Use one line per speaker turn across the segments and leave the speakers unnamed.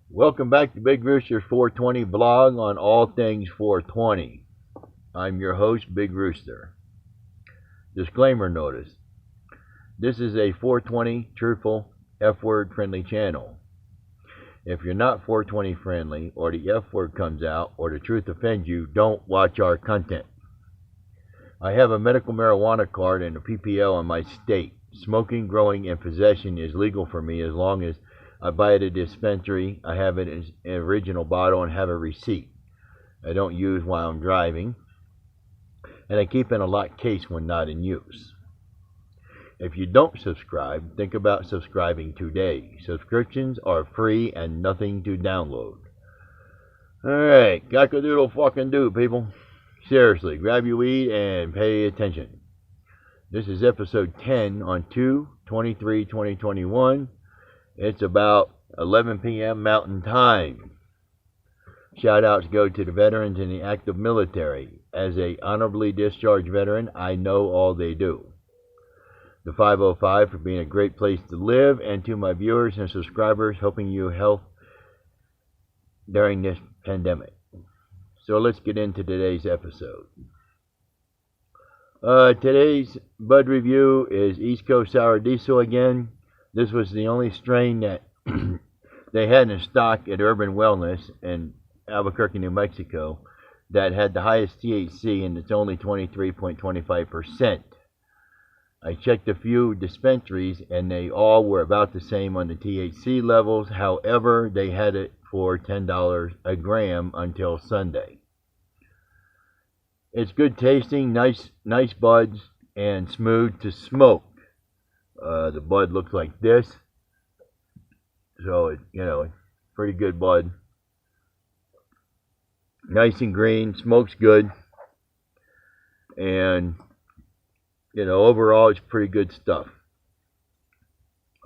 Welcome back to Big Rooster's 420 vlog on all things 420. I'm your host, Big Rooster. Disclaimer notice. This is a 420 truthful F-word friendly channel. If you're not 420 friendly, or the F-word comes out, or the truth offends you, don't watch our content. I have a medical marijuana card and a PPL in my state. Smoking, growing, and possession is legal for me as long as I buy it at a dispensary, I have it in an original bottle, and have a receipt. I don't use while I'm driving, and I keep in a locked case when not in use. If you don't subscribe, think about subscribing today. Subscriptions are free and nothing to download. Alright, cock-a-doodle fucking do, people. Seriously, grab your weed and pay attention. This is episode 10 on 2/23/2021. It's about 11 p.m. Mountain Time. Shout outs go to the veterans in the active military. As a honorably discharged veteran, I know all they do. The 505 for being a great place to live, and to my viewers and subscribers, hoping you health during this pandemic. So let's get into today's episode. Today's bud review is East Coast Sour Diesel again. This was the only strain that they had in stock at Urban Wellness in Albuquerque, New Mexico, that had the highest THC, and it's only 23.25%. I checked a few dispensaries, and they all were about the same on the THC levels. However, they had it for $10 a gram until Sunday. It's good tasting, nice buds, and smooth to smoke. The bud looks like this, so pretty good bud. Nice and green, smokes good, and overall it's pretty good stuff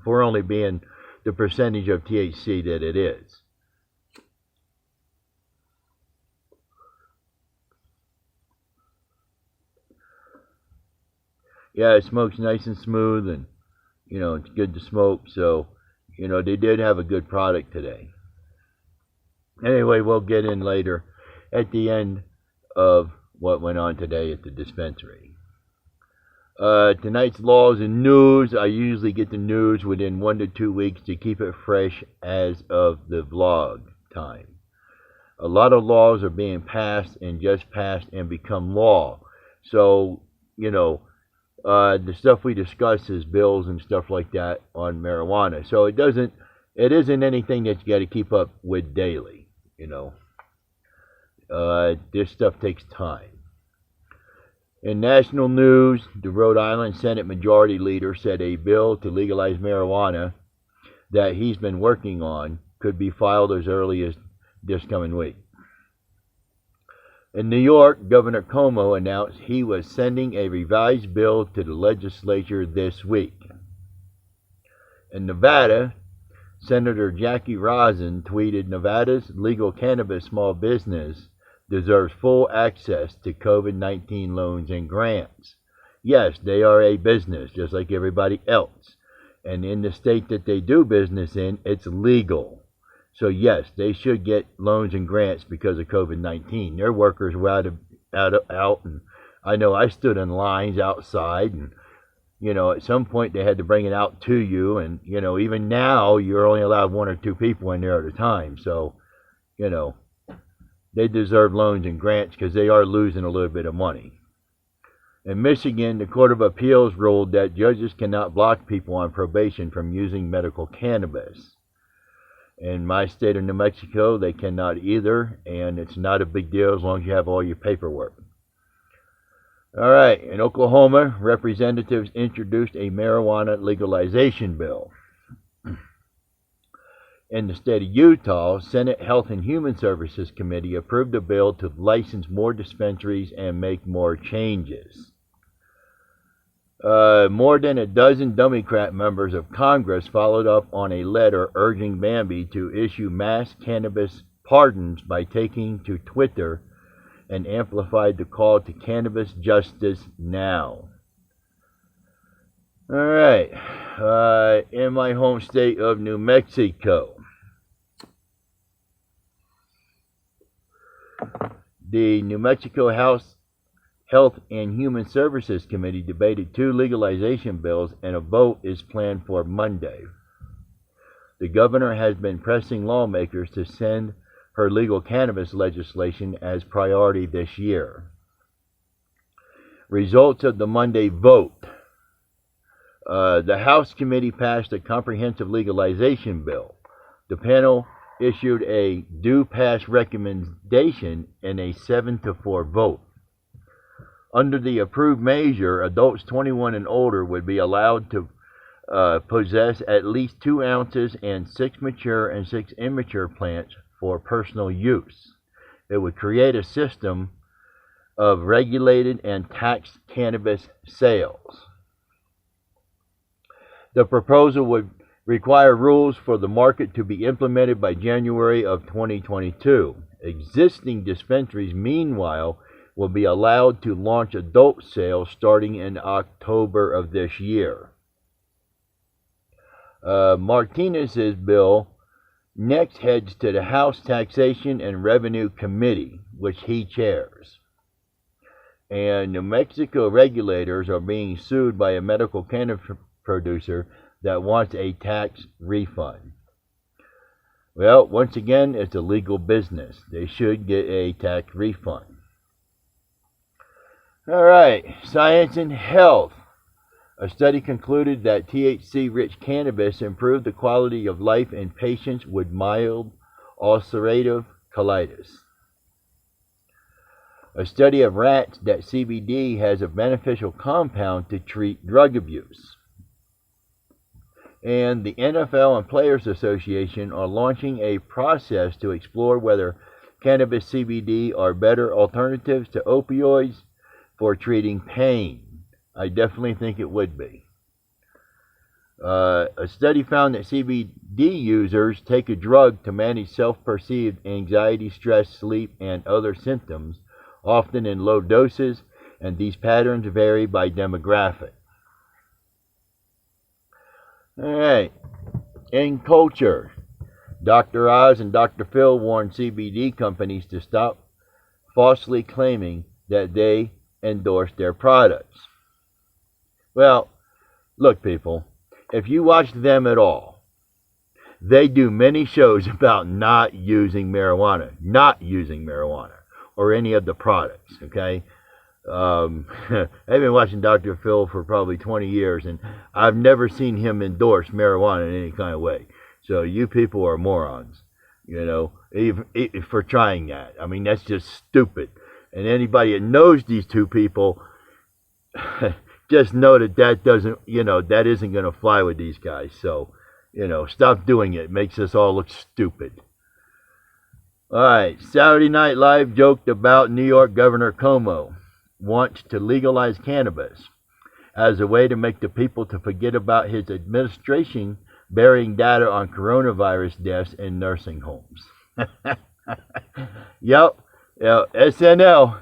for only being the percentage of THC that it is. Yeah, it smokes nice and smooth, and it's good to smoke, so, they did have a good product today. Anyway, we'll get in later at the end of what went on today at the dispensary. Tonight's laws and news. I usually get the news within 1 to 2 weeks to keep it fresh as of the vlog time. A lot of laws are being passed and just passed and become law. So, the stuff we discuss is bills and stuff like that on marijuana. So it isn't anything that you got to keep up with daily. This stuff takes time. In national news, the Rhode Island Senate Majority Leader said a bill to legalize marijuana that he's been working on could be filed as early as this coming week. In New York, Governor Cuomo announced he was sending a revised bill to the legislature this week. In Nevada, Senator Jackie Rosen tweeted, "Nevada's legal cannabis small business deserves full access to COVID-19 loans and grants." Yes, they are a business, just like everybody else. And in the state that they do business in, it's legal. So yes, they should get loans and grants because of COVID-19. Their workers were out, and I know I stood in lines outside, and at some point they had to bring it out to you, and even now you're only allowed 1 or 2 people in there at a time. So they deserve loans and grants because they are losing a little bit of money. In Michigan, the Court of Appeals ruled that judges cannot block people on probation from using medical cannabis. In my state of New Mexico, they cannot either, and it's not a big deal as long as you have all your paperwork. All right, in Oklahoma, representatives introduced a marijuana legalization bill. In the state of Utah, Senate Health and Human Services Committee approved a bill to license more dispensaries and make more changes. More than a dozen Democrat members of Congress followed up on a letter urging Bambi to issue mass cannabis pardons by taking to Twitter and amplified the call to cannabis justice now. All right, in my home state of New Mexico, The New Mexico House Health and Human Services Committee debated 2 legalization bills, and a vote is planned for Monday. The governor has been pressing lawmakers to send her legal cannabis legislation as priority this year. Results of the Monday vote. The House committee passed a comprehensive legalization bill. The panel issued a do-pass recommendation in a 7-4 vote. Under the approved measure, adults 21 and older would be allowed to possess at least 2 ounces and 6 mature and 6 immature plants for personal use. It would create a system of regulated and taxed cannabis sales. The proposal would require rules for the market to be implemented by January of 2022. Existing dispensaries, meanwhile, will be allowed to launch adult sales starting in October of this year. Martinez's bill next heads to the House Taxation and Revenue Committee, which he chairs. And New Mexico regulators are being sued by a medical cannabis producer that wants a tax refund. Well, once again, it's a legal business. They should get a tax refund. All right, science and health. A study concluded that THC-rich cannabis improved the quality of life in patients with mild ulcerative colitis. A study of rats that CBD has a beneficial compound to treat drug abuse. And the NFL and Players Association are launching a process to explore whether cannabis CBD are better alternatives to opioids for treating pain. I definitely think it would be. A study found that CBD users take a drug to manage self-perceived anxiety, stress, sleep, and other symptoms, often in low doses, and these patterns vary by demographic. All right. In culture, Dr. Oz and Dr. Phil warned CBD companies to stop falsely claiming that they endorse their products. Well, look, people, if you watch them at all, they do many shows about not using marijuana, or any of the products, okay? I've been watching Dr. Phil for probably 20 years, and I've never seen him endorse marijuana in any kind of way. So you people are morons, you know, even for trying that. I mean, that's just stupid. And anybody that knows these two people, just know that doesn't, that isn't going to fly with these guys. So, stop doing it. It makes us all look stupid. All right, Saturday Night Live joked about New York Governor Cuomo wants to legalize cannabis as a way to make the people to forget about his administration burying data on coronavirus deaths in nursing homes. Yep, SNL.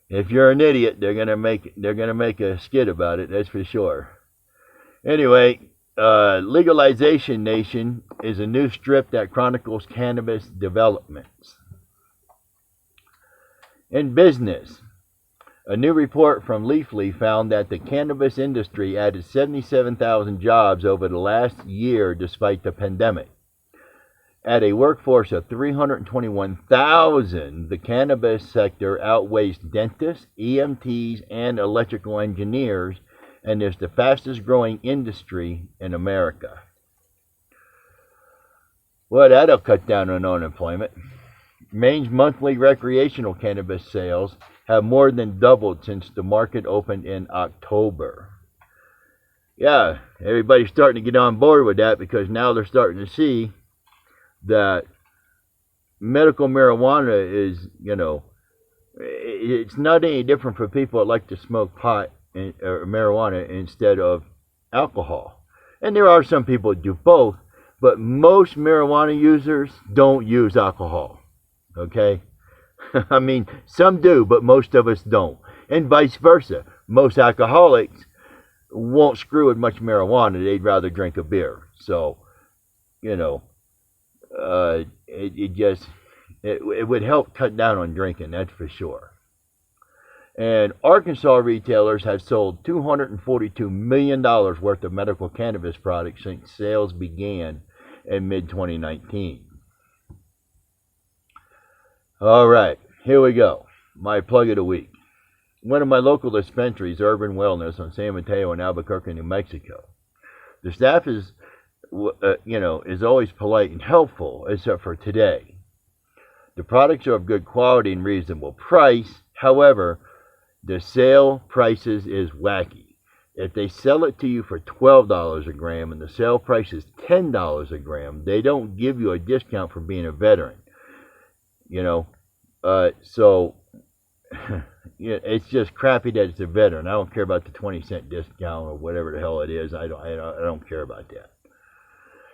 If you're an idiot, they're gonna make a skit about it. That's for sure. Anyway, Legalization Nation is a new strip that chronicles cannabis developments. In business, a new report from Leafly found that the cannabis industry added 77,000 jobs over the last year despite the pandemic. At a workforce of 321,000, the cannabis sector outweighs dentists, EMTs, and electrical engineers, and is the fastest growing industry in America. Well, that'll cut down on unemployment. Maine's monthly recreational cannabis sales have more than doubled since the market opened in October. Yeah, everybody's starting to get on board with that because now they're starting to see that medical marijuana is, it's not any different for people that like to smoke pot or marijuana instead of alcohol. And there are some people that do both, but most marijuana users don't use alcohol, okay? I mean, some do, but most of us don't. And vice versa. Most alcoholics won't screw with much marijuana. They'd rather drink a beer. So, it just, it would help cut down on drinking, that's for sure. And Arkansas retailers have sold $242 million worth of medical cannabis products since sales began in mid-2019. All right, here we go. My plug of the week. One of my local dispensaries, Urban Wellness, on San Mateo in Albuquerque, New Mexico. The staff is, is always polite and helpful, except for today. The products are of good quality and reasonable price. However, the sale prices is wacky. If they sell it to you for $12 a gram and the sale price is $10 a gram, they don't give you a discount for being a veteran. So it's just crappy that it's a veteran. I don't care about the 20-cent discount or whatever the hell it is. I don't care about that.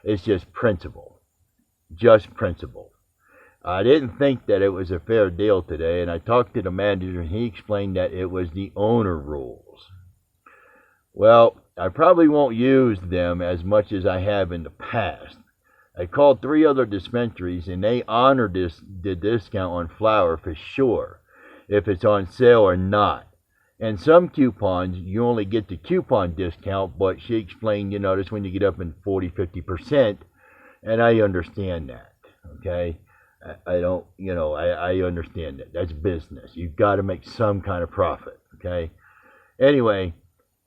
It's just principle. Just principle. I didn't think that it was a fair deal today, and I talked to the manager, and he explained that it was the owner rules. Well, I probably won't use them as much as I have in the past. I called 3 other dispensaries, and they honored the discount on flour for sure, if it's on sale or not. And some coupons, you only get the coupon discount, but she explained, that's when you get up in 40-50%, and I understand that, okay? I don't, I understand that. That's business. You've got to make some kind of profit, okay? Anyway,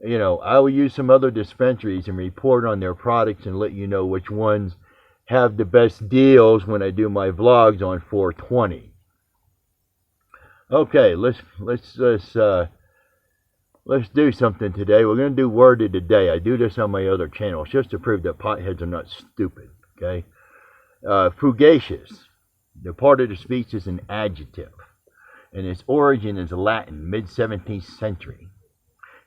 I will use some other dispensaries and report on their products and let you know which ones have the best deals when I do my vlogs on 420. Okay, let's do something today. We're going to do word of the day. I do this on my other channels just to prove that potheads are not stupid, okay? Fugacious. The part of the speech is an adjective, and its origin is Latin, mid-17th century,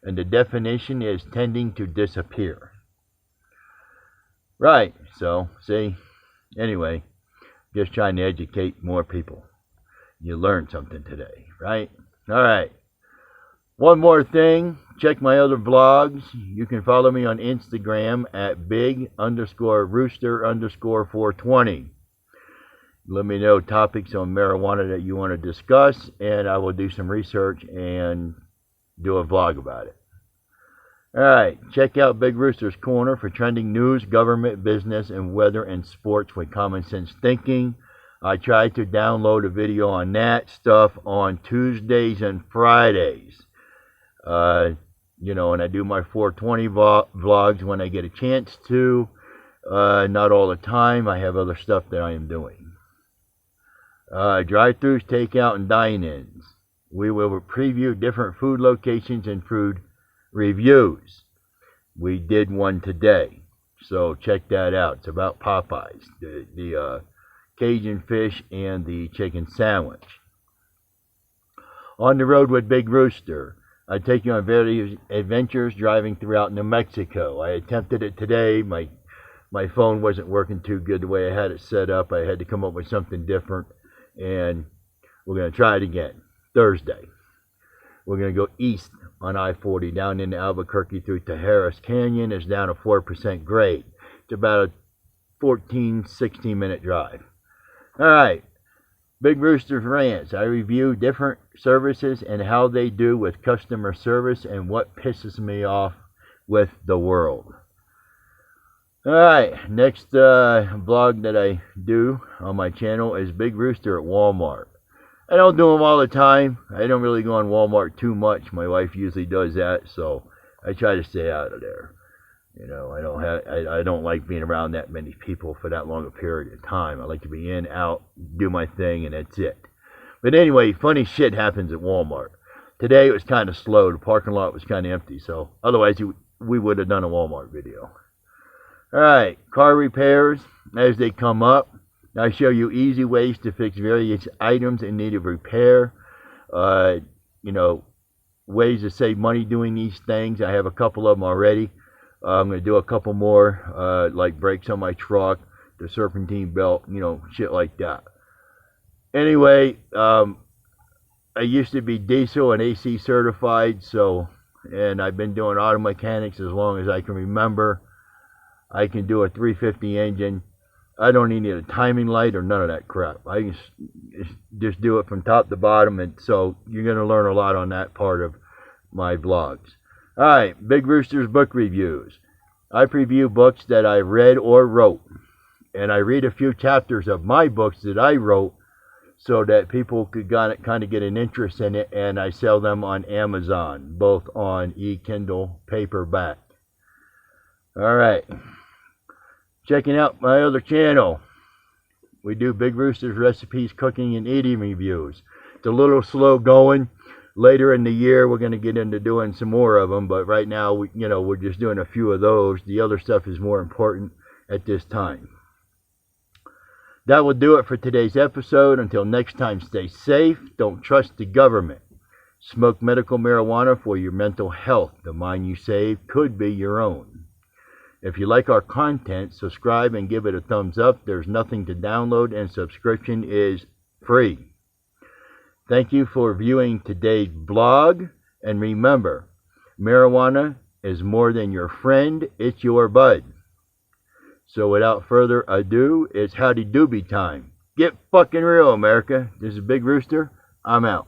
and the definition is tending to disappear. Right, so, see, anyway, just trying to educate more people. You learned something today, right? All right. One more thing, check my other vlogs. You can follow me on Instagram at big_rooster_420. Let me know topics on marijuana that you want to discuss, and I will do some research and do a vlog about it. Alright, check out Big Rooster's Corner for trending news, government, business, and weather and sports with common sense thinking. I try to download a video on that stuff on Tuesdays and Fridays. And I do my 420 vlogs when I get a chance to. Not all the time. I have other stuff that I am doing. Drive-thrus, takeout, and dine-ins. We will preview different food locations and food reviews. We did one today, so check that out. It's about Popeyes, the Cajun fish and the chicken sandwich. On the road with Big Rooster. I take you on various adventures driving throughout New Mexico. I attempted it today. My phone wasn't working too good the way I had it set up. I had to come up with something different. And we're going to try it again. Thursday. We're going to go east on I-40 down into Albuquerque through to Harris Canyon. It's down a 4% grade. It's about a 16 minute drive. Alright. Big Rooster Rants. I review different services and how they do with customer service and what pisses me off with the world. Alright, next vlog that I do on my channel is Big Rooster at Walmart. I don't do them all the time. I don't really go on Walmart too much. My wife usually does that, so I try to stay out of there. I don't like being around that many people for that long a period of time. I like to be in, out, do my thing, and that's it. But anyway, funny shit happens at Walmart. Today it was kind of slow. The parking lot was kind of empty, so otherwise we would have done a Walmart video. Alright, car repairs as they come up. I show you easy ways to fix various items in need of repair. Ways to save money doing these things. I have a couple of them already. I'm going to do a couple more, like brakes on my truck, the serpentine belt, shit like that. Anyway, I used to be diesel and AC certified, and I've been doing auto mechanics as long as I can remember. I can do a 350 engine. I don't need a timing light or none of that crap. I can just do it from top to bottom, and so you're going to learn a lot on that part of my vlogs. Alright, Big Rooster's book reviews. I preview books that I read or wrote, and I read a few chapters of my books that I wrote so that people could kind of get an interest in it, and I sell them on Amazon, both on e-Kindle, paperback. Alright, checking out my other channel. We do Big Rooster's recipes, cooking, and eating reviews. It's a little slow going. Later in the year, we're going to get into doing some more of them, but right now, we're just doing a few of those. The other stuff is more important at this time. That will do it for today's episode. Until next time, stay safe. Don't trust the government. Smoke medical marijuana for your mental health. The mind you save could be your own. If you like our content, subscribe and give it a thumbs up. There's nothing to download, and subscription is free. Thank you for viewing today's blog, and remember, marijuana is more than your friend, it's your bud. So without further ado, it's howdy doobie time. Get fucking real, America. This is Big Rooster. I'm out.